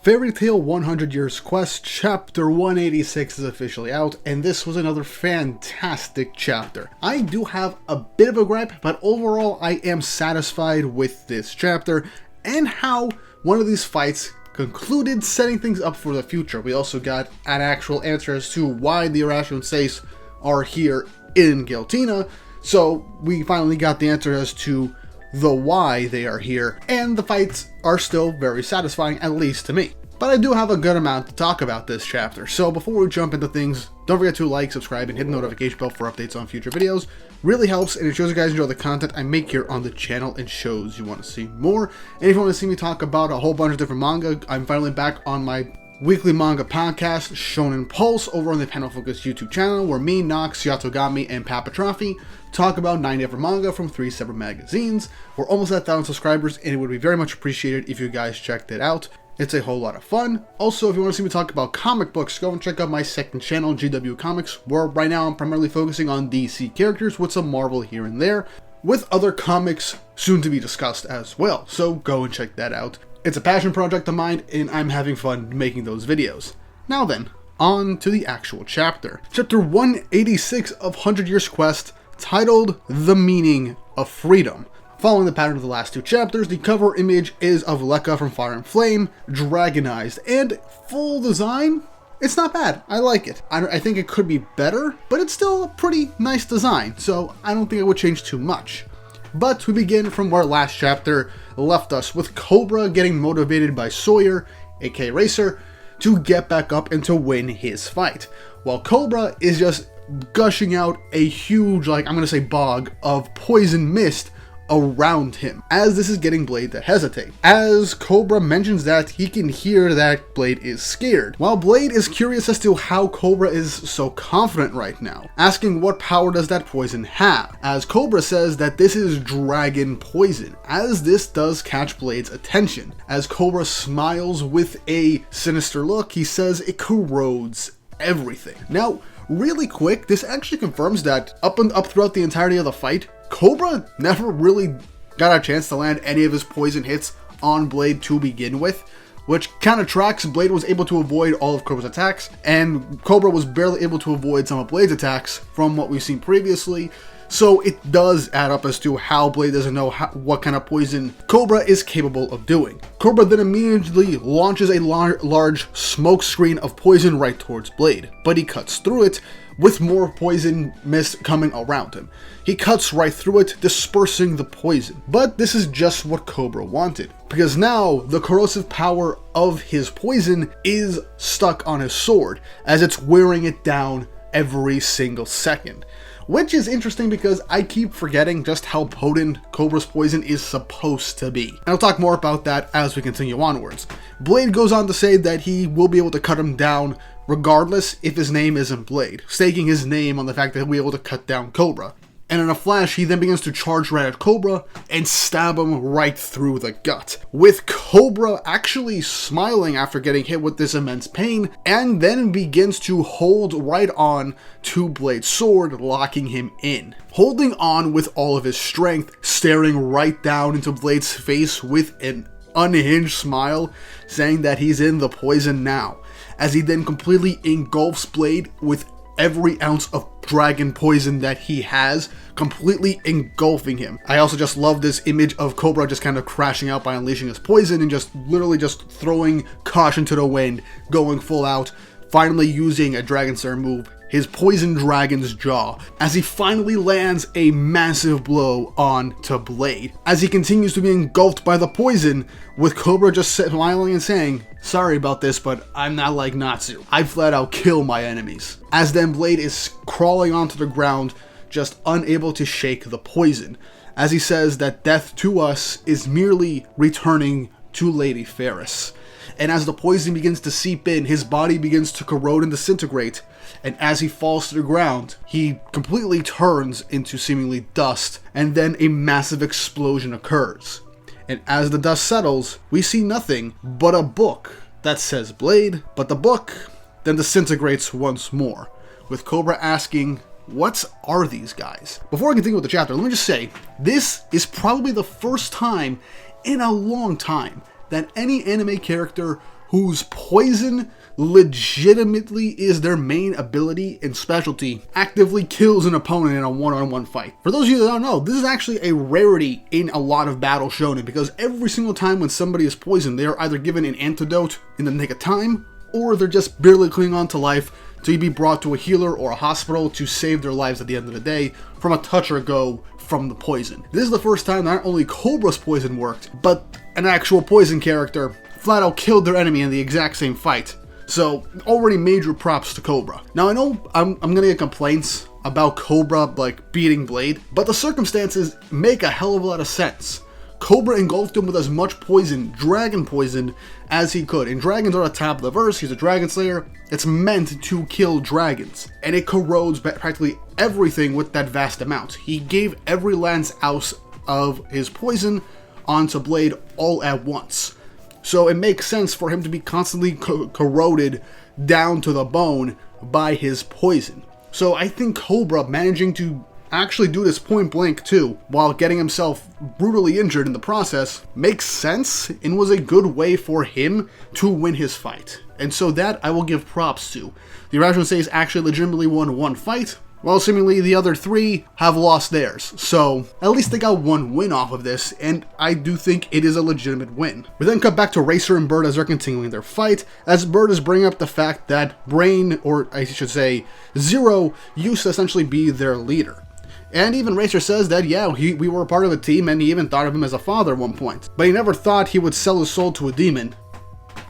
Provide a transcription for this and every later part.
Fairy Tail 100 Years Quest Chapter 186 is officially out, and this was another fantastic chapter. I do have a bit of a gripe, but overall I am satisfied with this chapter and how one of these fights concluded, setting things up for the future. We also got an actual answer as to why the Oracion Seis are here in Giltina, so we finally got the answer as to the why they are here, and the fights are still very satisfying, at least to me. But I do have a good amount to talk about this chapter, so before we jump into things, don't forget to like, subscribe, and hit the notification bell for updates on future videos. Really helps, and it shows you guys enjoy the content I make here on the channel and shows you want to see more. And if you want to see me talk about a whole bunch of different manga, I'm finally back on my weekly manga podcast, Shonen Pulse, over on the Panel Focus YouTube channel, where me, Nox, Yatogami, and Papa Trophy talk about 9 different manga from 3 separate magazines. We're almost at 1,000 subscribers, and it would be very much appreciated if you guys checked it out. It's a whole lot of fun. Also, if you want to see me talk about comic books, go and check out my second channel, GW Comics, where right now I'm primarily focusing on DC characters with some Marvel here and there, with other comics soon to be discussed as well. So go and check that out. It's a passion project of mine, and I'm having fun making those videos. Now then, on to the actual chapter. Chapter 186 of 100 Years Quest, titled The Meaning of Freedom. Following the pattern of the last 2 chapters, the cover image is of Lekka from Fire and Flame, dragonized, and full design. It's not bad. I like it. I think it could be better, but it's still a pretty nice design, so I don't think it would change too much. But we begin from where last chapter left us, with Cobra getting motivated by Sawyer, aka Racer, to get back up and to win his fight, while Cobra is just gushing out a huge, I'm gonna say bog, of poison mist around him, as this is getting Blade to hesitate, as Cobra mentions that he can hear that Blade is scared, while Blade is curious as to how Cobra is so confident right now, asking what power does that poison have, as Cobra says that this is dragon poison, as this does catch Blade's attention. As Cobra smiles with a sinister look, he says it corrodes everything. Now, really quick, this actually confirms that up throughout the entirety of the fight, Cobra never really got a chance to land any of his poison hits on Blade to begin with, which kind of tracks. Blade was able to avoid all of Cobra's attacks, and Cobra was barely able to avoid some of Blade's attacks from what we've seen previously. So it does add up as to how Blade doesn't know what kind of poison Cobra is capable of doing. Cobra then immediately launches a large smoke screen of poison right towards Blade, but he cuts through it with more poison mist coming around him. He cuts right through it, dispersing the poison. But this is just what Cobra wanted, because now the corrosive power of his poison is stuck on his sword, as it's wearing it down every single second. Which is interesting because I keep forgetting just how potent Cobra's poison is supposed to be. And I'll talk more about that as we continue onwards. Blade goes on to say that he will be able to cut him down regardless if his name isn't Blade, staking his name on the fact that he'll be able to cut down Cobra. And in a flash, he then begins to charge right at Cobra and stab him right through the gut, with Cobra actually smiling after getting hit with this immense pain, and then begins to hold right on to Blade's sword, locking him in. Holding on with all of his strength, staring right down into Blade's face with an unhinged smile, saying that he's in the poison now, as he then completely engulfs Blade with every ounce of dragon poison that he has, completely engulfing him. I also just love this image of Cobra just kind of crashing out by unleashing his poison and just literally just throwing caution to the wind, going full out, finally using a Dragon Slayer move, his Poison Dragon's Jaw, as he finally lands a massive blow onto Blade, as he continues to be engulfed by the poison, with Cobra just smiling and saying, "Sorry about this, but I'm not like Natsu. I flat out kill my enemies." As then Blade is crawling onto the ground, just unable to shake the poison, as he says that death to us is merely returning to Lady Ferris. And as the poison begins to seep in, his body begins to corrode and disintegrate, and as he falls to the ground, he completely turns into seemingly dust, and then a massive explosion occurs. And as the dust settles, we see nothing but a book that says Blade, but the book then disintegrates once more, with Cobra asking, "What are these guys?" Before I continue with the chapter, let me just say, this is probably the first time in a long time that any anime character whose poison legitimately is their main ability and specialty, actively kills an opponent in a one-on-one fight. For those of you that don't know, this is actually a rarity in a lot of battle shonen, because every single time when somebody is poisoned, they are either given an antidote in the nick of time, or they're just barely clinging on to life to be brought to a healer or a hospital to save their lives at the end of the day from a touch or go from the poison. This is the first time not only Cobra's poison worked, but an actual poison character flat out killed their enemy in the exact same fight. So, already major props to Cobra. Now, I know I'm gonna get complaints about Cobra, like, beating Blade, but the circumstances make a hell of a lot of sense. Cobra engulfed him with as much poison, dragon poison, as he could. And dragons are at the top of the verse. He's a dragon slayer. It's meant to kill dragons. And it corrodes practically everything with that vast amount. He gave every last ounce of his poison onto Blade all at once. So it makes sense for him to be constantly corroded down to the bone by his poison. So I think Cobra managing to actually do this point blank too, while getting himself brutally injured in the process, makes sense and was a good way for him to win his fight. And so that I will give props to. The Oracion Seis actually legitimately won one fight, while seemingly the other three have lost theirs. So at least they got one win off of this, and I do think it is a legitimate win. We then cut back to Racer and Bird as they're continuing their fight, as Bird is bringing up the fact that Brain, or I should say Zero, used to essentially be their leader. And even Racer says that, yeah, we were a part of a team, and he even thought of him as a father at one point. But he never thought he would sell his soul to a demon.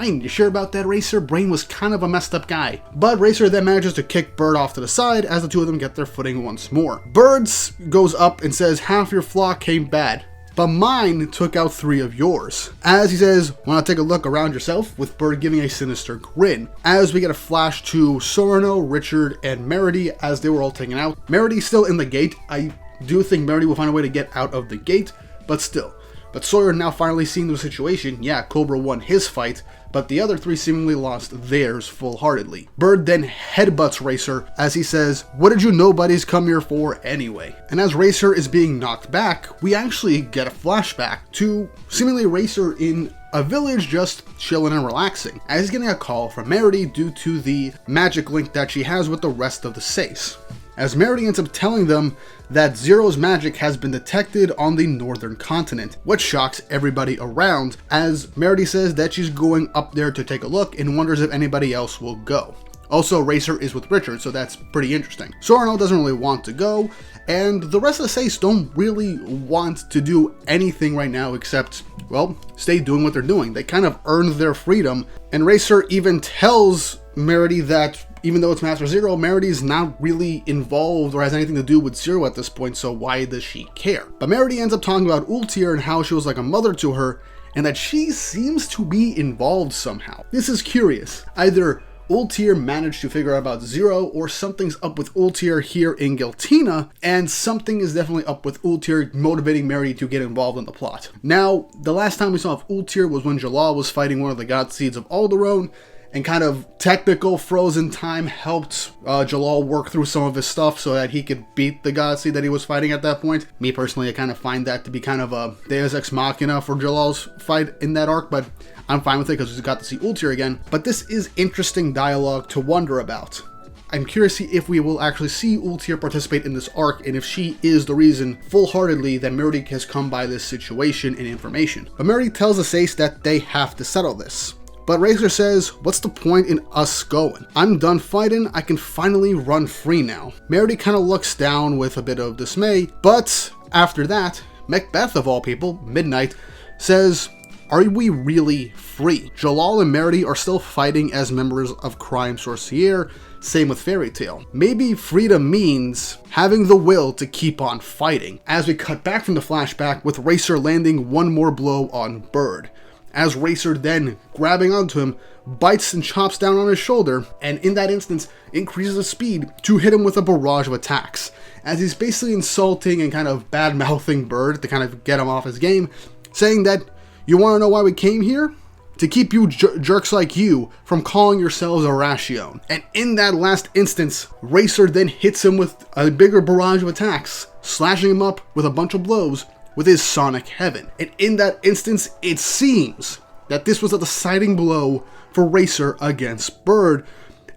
You sure about that, Racer? Brain was kind of a messed up guy. But Racer then manages to kick Bird off to the side as the two of them get their footing once more. Bird goes up and says, half your flock came bad, but mine took out 3 of yours. As he says, wanna take a look around yourself, with Bird giving a sinister grin. As we get a flash to Sorano, Richard, and Meredy as they were all taken out. Meredy's still in the gate. I do think Meredy will find a way to get out of the gate, but still. But Sawyer now finally seeing the situation, yeah, Cobra won his fight, but the other 3 seemingly lost theirs full-heartedly. Bird then headbutts Racer as he says, what did you nobodies come here for anyway? And as Racer is being knocked back, we actually get a flashback to seemingly Racer in a village just chilling and relaxing, as he's getting a call from Meredy due to the magic link that she has with the rest of the Seis. As Meredy ends up telling them that Zero's magic has been detected on the northern continent, which shocks everybody around, as Meredy says that she's going up there to take a look and wonders if anybody else will go. Also, Racer is with Richard, so that's pretty interesting. Sorano doesn't really want to go, and the rest of the Seis don't really want to do anything right now except, well, stay doing what they're doing. They kind of earned their freedom, and Racer even tells Meredy that even though it's Master Zero, Meredy's not really involved or has anything to do with Zero at this point, so why does she care? But Meredy ends up talking about Ultir and how she was like a mother to her, and that she seems to be involved somehow. This is curious. Either Ultir managed to figure out about Zero, or something's up with Ultir here in Giltina, and something is definitely up with Ultir motivating Meredy to get involved in the plot. Now, the last time we saw of Ultir was when Jalal was fighting one of the God Seeds of Alderaan, and kind of technical frozen time helped Jalal work through some of his stuff so that he could beat the God Seed that he was fighting at that point. Me personally, I kind of find that to be kind of a Deus Ex Machina for Jalal's fight in that arc, but I'm fine with it because we got to see Ultir again. But this is interesting dialogue to wonder about. I'm curious to see if we will actually see Ultir participate in this arc, and if she is the reason full-heartedly that Meredy has come by this situation and information. But Meredy tells the Seis that they have to settle this. But Racer says, what's the point in us going? I'm done fighting, I can finally run free now. Meredy kind of looks down with a bit of dismay, but after that, Macbeth of all people, Midnight, says, are we really free? Jalal and Meredy are still fighting as members of Crime Sorcier, same with Fairy Tail. Maybe freedom means having the will to keep on fighting. As we cut back from the flashback with Racer landing one more blow on Bird. As Racer then, grabbing onto him, bites and chops down on his shoulder, and in that instance, increases his speed to hit him with a barrage of attacks. As he's basically insulting and kind of bad-mouthing Bird to kind of get him off his game, saying that, you want to know why we came here? To keep you jerks like you from calling yourselves Oracion. And in that last instance, Racer then hits him with a bigger barrage of attacks, slashing him up with a bunch of blows, with his Sonic Heaven. And in that instance, it seems that this was a deciding blow for Racer against Bird,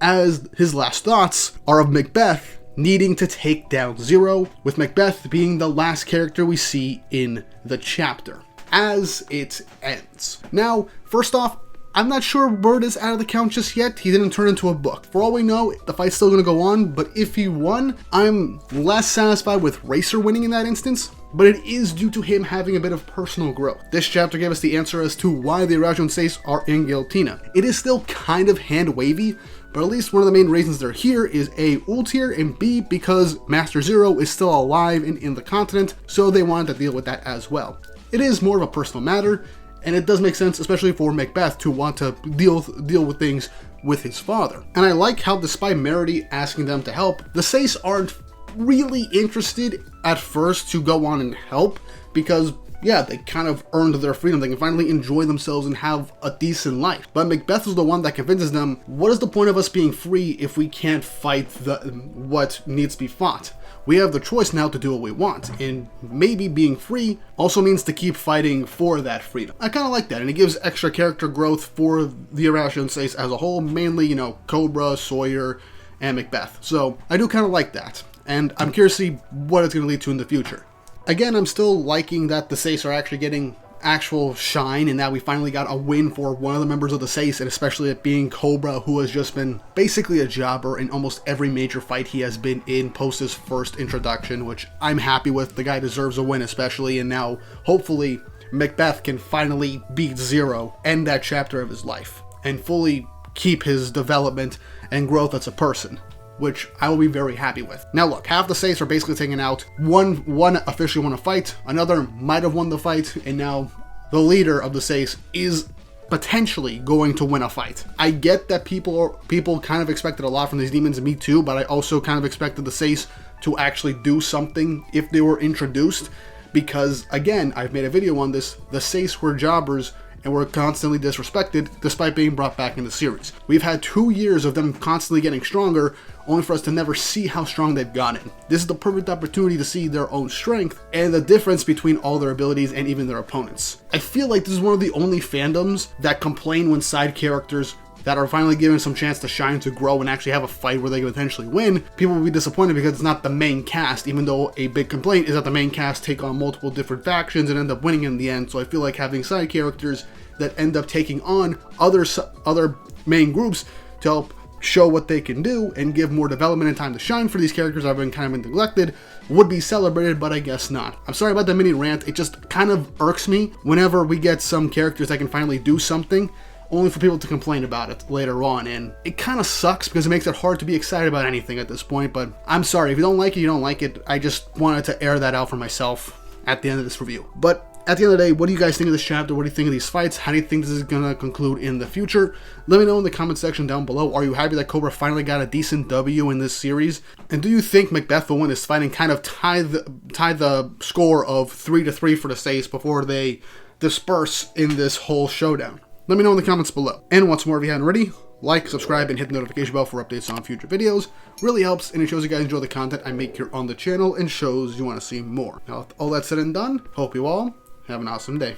as his last thoughts are of Macbeth needing to take down Zero, with Macbeth being the last character we see in the chapter as it ends. Now, first off, I'm not sure Bird is out of the count just yet. He didn't turn into a book. For all we know, the fight's still going to go on, but if he won, I'm less satisfied with Racer winning in that instance, but it is due to him having a bit of personal growth. This chapter gave us the answer as to why the Oracion Seis are in Guillotina. It is still kind of hand-wavy, but at least one of the main reasons they're here is A, Ultir, and B, because Master Zero is still alive and in the continent, so they wanted to deal with that as well. It is more of a personal matter, and it does make sense, especially for Macbeth, to want to deal with things with his father. And I like how, despite Merity asking them to help, the Seis aren't really interested at first to go on and help, because yeah, they kind of earned their freedom. They can finally enjoy themselves and have a decent life. But Macbeth is the one that convinces them, what is the point of us being free if we can't fight what needs to be fought? We have the choice now to do what we want, and maybe being free also means to keep fighting for that freedom. I kind of like that, and it gives extra character growth for the Oracion Seis as a whole, mainly, you know, Cobra, Sawyer, and Macbeth. So I do kind of like that, and I'm curious to see what it's going to lead to in the future. Again, I'm still liking that the Seis are actually getting actual shine, and that we finally got a win for one of the members of the Seis, and especially it being Cobra, who has just been basically a jobber in almost every major fight he has been in post his first introduction, which I'm happy with. The guy deserves a win especially, and now hopefully Macbeth can finally beat Zero, end that chapter of his life, and fully keep his development and growth as a person, which I will be very happy with. Now look, half the Seis are basically taken out. One officially won a fight, another might have won the fight, and now the leader of the Seis is potentially going to win a fight. I get that people kind of expected a lot from these demons, and me too, but I also kind of expected the Seis to actually do something if they were introduced, because again, I've made a video on this, the Seis were jobbers and were constantly disrespected despite being brought back in the series. We've had 2 years of them constantly getting stronger, only for us to never see how strong they've gotten. This is the perfect opportunity to see their own strength and the difference between all their abilities and even their opponents. I feel like this is one of the only fandoms that complain when side characters that are finally given some chance to shine, to grow, and actually have a fight where they can potentially win. People will be disappointed because it's not the main cast, even though a big complaint is that the main cast take on multiple different factions and end up winning in the end. So I feel like having side characters that end up taking on other main groups to help show what they can do and give more development and time to shine for these characters that have been kind of neglected would be celebrated, but I guess not. I'm sorry about the mini rant. It just kind of irks me whenever we get some characters that can finally do something, only for people to complain about it later on, and it kind of sucks because it makes it hard to be excited about anything at this point. But I'm sorry, if you don't like it, you don't like it. I just wanted to air that out for myself at the end of this review. But at the end of the day, what do you guys think of this chapter? What do you think of these fights? How do you think this is going to conclude in the future? Let me know in the comment section down below. Are you happy that Cobra finally got a decent W in this series? And do you think Macbeth will win this fight and kind of tie the score of 3-3 for the Seis before they disperse in this whole showdown? Let me know in the comments below. And once more, if you haven't already, like, subscribe, and hit the notification bell for updates on future videos. Really helps, and it shows you guys enjoy the content I make here on the channel and shows you want to see more. Now, with all that said and done, hope you all have an awesome day.